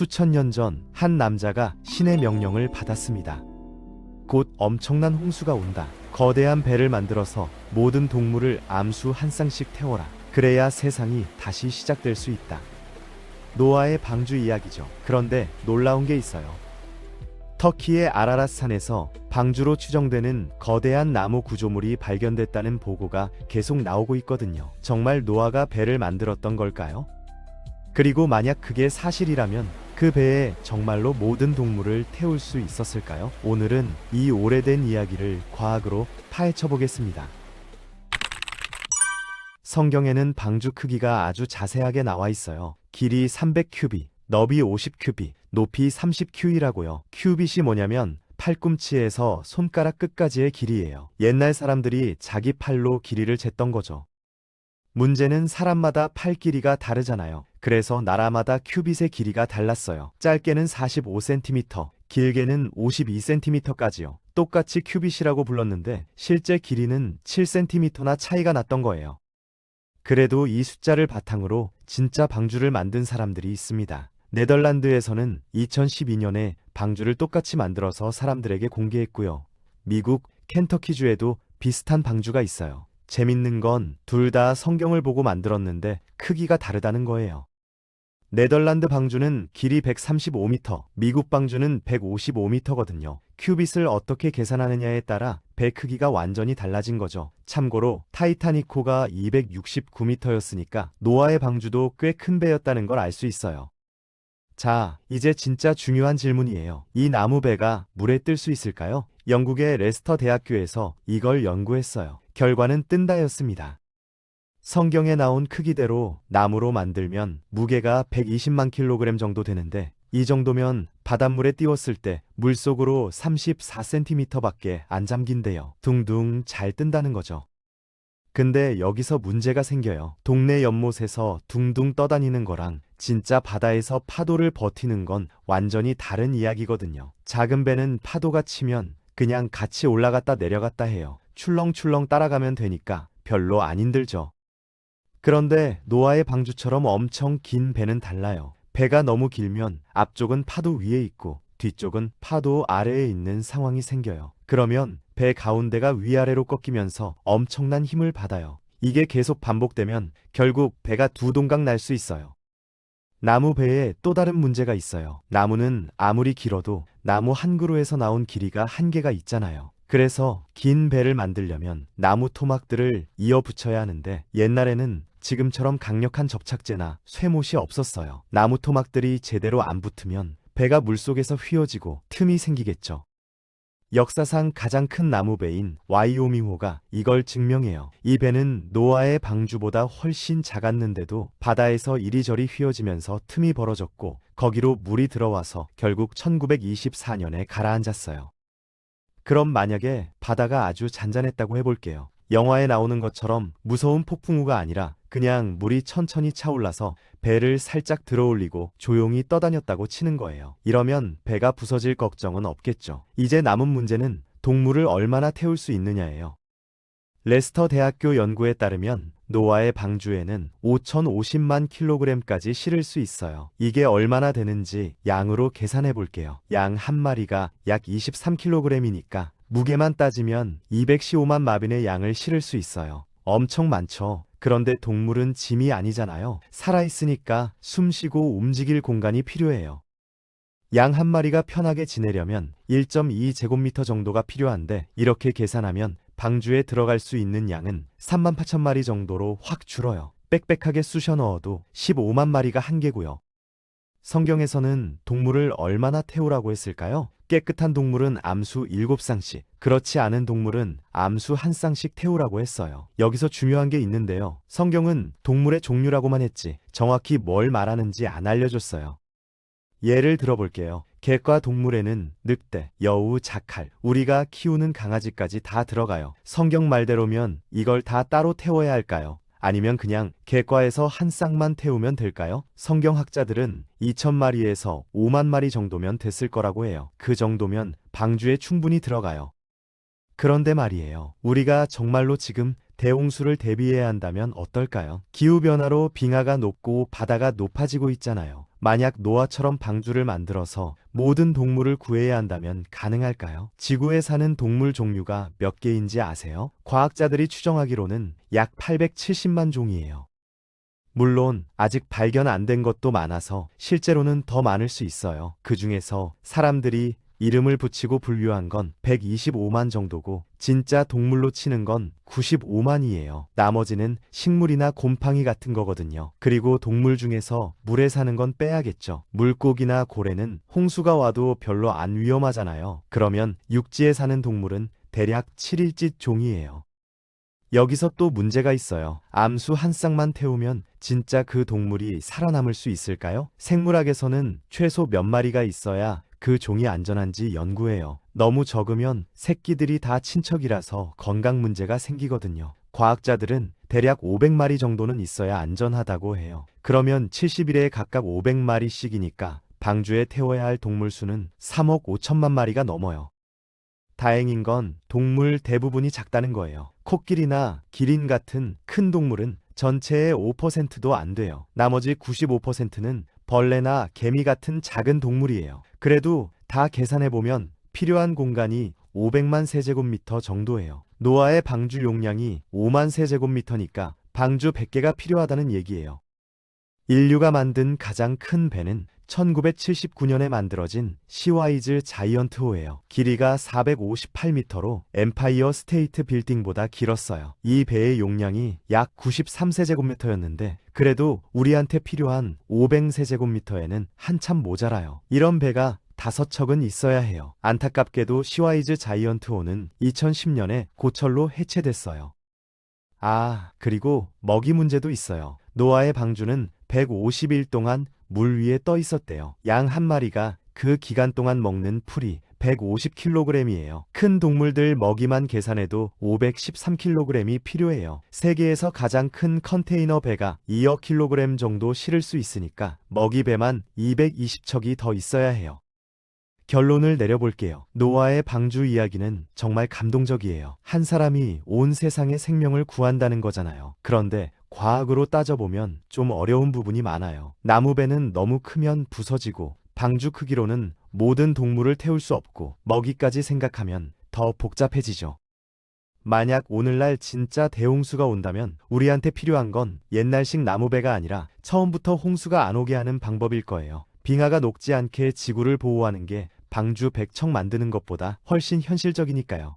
수천 년 전 한 남자가 신의 명령을 받았습니다. 곧 엄청난 홍수가 온다. 거대한 배를 만들어서 모든 동물을 암수 한 쌍씩 태워라. 그래야 세상이 다시 시작될 수 있다. 노아의 방주 이야기죠. 그런데 놀라운 게 있어요. 터키의 아라랏 산에서 방주로 추정되는 거대한 나무 구조물이 발견됐다는 보고가 계속 나오고 있거든요. 정말 노아가 배를 만들었던 걸까요? 그리고 만약 그게 사실이라면 그 배에 정말로 모든 동물을 태울 수 있었을까요? 오늘은 이 오래된 이야기를 과학으로 파헤쳐 보겠습니다. 성경에는 방주 크기가 아주 자세하게 나와 있어요. 길이 300큐빗, 너비 50큐빗, 높이 30큐이라고요. 큐빗이 뭐냐면 팔꿈치에서 손가락 끝까지의 길이에요. 옛날 사람들이 자기 팔로 길이를 쟀던 거죠. 문제는 사람마다 팔 길이가 다르잖아요. 그래서 나라마다 큐빗의 길이가 달랐어요. 짧게는 45cm, 길게는 52cm까지요. 똑같이 큐빗이라고 불렀는데 실제 길이는 7cm나 차이가 났던 거예요. 그래도 이 숫자를 바탕으로 진짜 방주를 만든 사람들이 있습니다. 네덜란드에서는 2012년에 방주를 똑같이 만들어서 사람들에게 공개했고요. 미국 켄터키주에도 비슷한 방주가 있어요. 재밌는 건 둘 다 성경을 보고 만들었는데 크기가 다르다는 거예요. 네덜란드 방주는 길이 135m, 미국 방주는 155m거든요. 큐빗을 어떻게 계산하느냐에 따라 배 크기가 완전히 달라진 거죠. 참고로 타이타닉호가 269m였으니까 노아의 방주도 꽤 큰 배였다는 걸 알 수 있어요. 자, 이제 진짜 중요한 질문이에요. 이 나무배가 물에 뜰 수 있을까요? 영국의 레스터 대학교에서 이걸 연구했어요. 결과는 뜬다였습니다. 성경에 나온 크기대로 나무로 만들면 무게가 120만 킬로그램 정도 되는데 이 정도면 바닷물에 띄웠을 때 물속으로 34cm밖에 안 잠긴대요. 둥둥 잘 뜬다는 거죠. 근데 여기서 문제가 생겨요. 동네 연못에서 둥둥 떠다니는 거랑 진짜 바다에서 파도를 버티는 건 완전히 다른 이야기거든요. 작은 배는 파도가 치면 그냥 같이 올라갔다 내려갔다 해요. 출렁출렁 따라가면 되니까 별로 안 힘들죠. 그런데 노아의 방주처럼 엄청 긴 배는 달라요. 배가 너무 길면 앞쪽은 파도 위에 있고 뒤쪽은 파도 아래에 있는 상황이 생겨요. 그러면 배 가운데가 위아래로 꺾이면서 엄청난 힘을 받아요. 이게 계속 반복되면 결국 배가 두 동강 날 수 있어요. 나무 배에 또 다른 문제가 있어요. 나무는 아무리 길어도 나무 한 그루에서 나온 길이가 한계가 있잖아요. 그래서 긴 배를 만들려면 나무 토막들을 이어 붙여야 하는데 옛날에는 지금처럼 강력한 접착제나 쇠못이 없었어요. 나무 토막들이 제대로 안 붙으면 배가 물속에서 휘어지고 틈이 생기겠죠. 역사상 가장 큰 나무배인 와이오밍호가 이걸 증명해요. 이 배는 노아의 방주보다 훨씬 작았는데도 바다에서 이리저리 휘어지면서 틈이 벌어졌고 거기로 물이 들어와서 결국 1924년에 가라앉았어요. 그럼 만약에 바다가 아주 잔잔했다고 해볼게요. 영화에 나오는 것처럼 무서운 폭풍우가 아니라 그냥 물이 천천히 차올라서 배를 살짝 들어올리고 조용히 떠다녔다고 치는 거예요. 이러면 배가 부서질 걱정은 없겠죠. 이제 남은 문제는 동물을 얼마나 태울 수 있느냐예요. 레스터 대학교 연구에 따르면 노아의 방주에는 5,050만 킬로그램까지 실을 수 있어요. 이게 얼마나 되는지 양으로 계산해 볼게요. 양 한 마리가 약 23kg이니까 무게만 따지면 215만 마빈의 양을 실을 수 있어요. 엄청 많죠. 그런데 동물은 짐이 아니잖아요. 살아있으니까 숨쉬고 움직일 공간이 필요해요. 양 한 마리가 편하게 지내려면 1.2제곱미터 정도가 필요한데 이렇게 계산하면 방주에 들어갈 수 있는 양은 38,000마리 정도로 확 줄어요. 빽빽하게 쑤셔 넣어도 15만 마리가 한계고요. 성경에서는 동물을 얼마나 태우라고 했을까요? 깨끗한 동물은 암수 7쌍씩, 그렇지 않은 동물은 암수 1쌍씩 태우라고 했어요. 여기서 중요한 게 있는데요. 성경은 동물의 종류라고만 했지 정확히 뭘 말하는지 안 알려줬어요. 예를 들어볼게요. 객과 동물에는 늑대, 여우, 자칼, 우리가 키우는 강아지까지 다 들어가요. 성경 말대로면 이걸 다 따로 태워야 할까요? 아니면 그냥 객과에서 한 쌍만 태우면 될까요? 성경학자들은 2,000마리에서 5만 마리 정도면 됐을 거라고 해요. 그 정도면 방주에 충분히 들어가요. 그런데 말이에요. 우리가 정말로 지금 대홍수를 대비해야 한다면 어떨까요? 기후변화로 빙하가 녹고 바다가 높아지고 있잖아요. 만약 노아처럼 방주를 만들어서 모든 동물을 구해야 한다면 가능할까요? 지구에 사는 동물 종류가 몇 개인지 아세요? 과학자들이 추정하기로는 약 870만 종이에요. 물론 아직 발견 안 된 것도 많아서 실제로는 더 많을 수 있어요. 그 중에서 사람들이 이름을 붙이고 분류한 건 125만 정도고 진짜 동물로 치는 건 95만이에요. 나머지는 식물이나 곰팡이 같은 거거든요. 그리고 동물 중에서 물에 사는 건 빼야겠죠. 물고기나 고래는 홍수가 와도 별로 안 위험하잖아요. 그러면 육지에 사는 동물은 대략 7일짓 종이에요. 여기서 또 문제가 있어요. 암수 한 쌍만 태우면 진짜 그 동물이 살아남을 수 있을까요? 생물학에서는 최소 몇 마리가 있어야 그 종이 안전한지 연구해요. 너무 적으면 새끼들이 다 친척이라서 건강 문제가 생기거든요. 과학자들은 대략 500마리 정도는 있어야 안전하다고 해요. 그러면 70일에 각각 500마리씩이니까 방주에 태워야 할 동물 수는 3억 5천만 마리가 넘어요. 다행인 건 동물 대부분이 작다는 거예요. 코끼리나 기린 같은 큰 동물은 전체의 5%도 안 돼요. 나머지 95%는 벌레나 개미 같은 작은 동물이에요. 그래도 다 계산해보면 필요한 공간이 500만 세제곱미터 정도예요. 노아의 방주 용량이 5만 세제곱미터니까 방주 100개가 필요하다는 얘기예요. 인류가 만든 가장 큰 배는 1979년에 만들어진 시와이즈 자이언트호예요. 길이가 458m로 엠파이어 스테이트 빌딩보다 길었어요. 이 배의 용량이 약 93세제곱미터였는데 그래도 우리한테 필요한 500세제곱미터에는 한참 모자라요. 이런 배가 5척은 있어야 해요. 안타깝게도 시와이즈 자이언트호는 2010년에 고철로 해체됐어요. 그리고 먹이 문제도 있어요. 노아의 방주는 150일 동안 물 위에 떠 있었대요. 양 한 마리가 그 기간 동안 먹는 풀이 150kg이에요. 큰 동물들 먹이만 계산해도 513kg이 필요해요. 세계에서 가장 큰 컨테이너 배가 2억 kg 정도 실을 수 있으니까 먹이 배만 220척이 더 있어야 해요. 결론을 내려볼게요. 노아의 방주 이야기는 정말 감동적이에요. 한 사람이 온 세상의 생명을 구한다는 거잖아요. 그런데 과학으로 따져보면 좀 어려운 부분이 많아요. 나무배는 너무 크면 부서지고 방주 크기로는 모든 동물을 태울 수 없고 먹이까지 생각하면 더 복잡해지죠. 만약 오늘날 진짜 대홍수가 온다면 우리한테 필요한 건 옛날식 나무배가 아니라 처음부터 홍수가 안 오게 하는 방법일 거예요. 빙하가 녹지 않게 지구를 보호하는 게 방주 100척 만드는 것보다 훨씬 현실적이니까요.